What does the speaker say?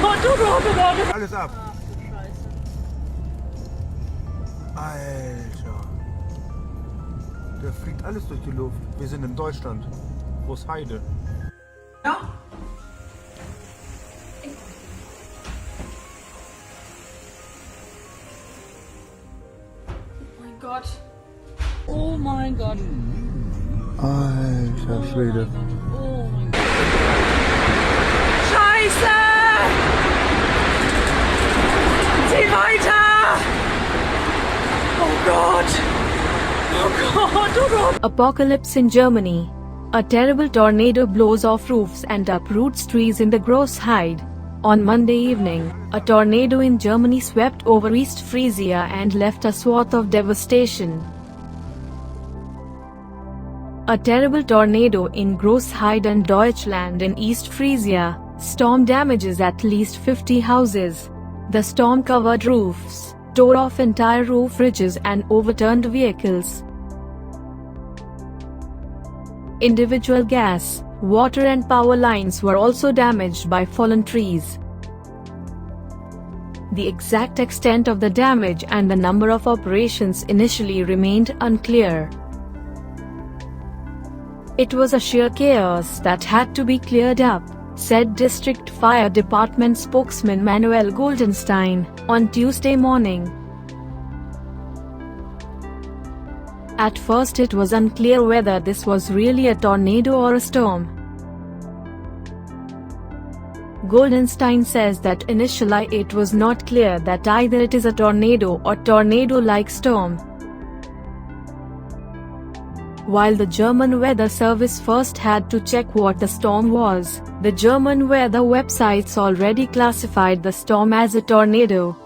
Gott. Alles ab. Ach du Scheiße. Alter. Da fliegt alles durch die Luft. Wir sind in Deutschland. Großheide. Ja? Oh mein Gott. Oh mein Gott. Alter Schwede. Oh mein Gott. Scheiße! Zieh weiter! Oh Gott! Oh Gott! Oh Gott! Apocalypse in Germany. A terrible tornado blows off roofs and uproots trees in the Großheide. On Monday evening, a tornado in Germany swept over East Frisia and left a swath of devastation. A terrible tornado in Großheide and Deutschland in East Frisia. Storm damages at least 50 houses. The storm covered roofs, tore off entire roof ridges and overturned vehicles. Individual gas, water and power lines were also damaged by fallen trees. The exact extent of the damage and the number of operations initially remained unclear. It was a sheer chaos that had to be cleared up, said District Fire Department spokesman Manuel Goldenstein on Tuesday morning. At first it was unclear whether this was really a tornado or a storm. Goldenstein says that initially it was not clear that either it is a tornado or tornado-like storm. While the German Weather Service first had to check what the storm was, the German weather websites already classified the storm as a tornado.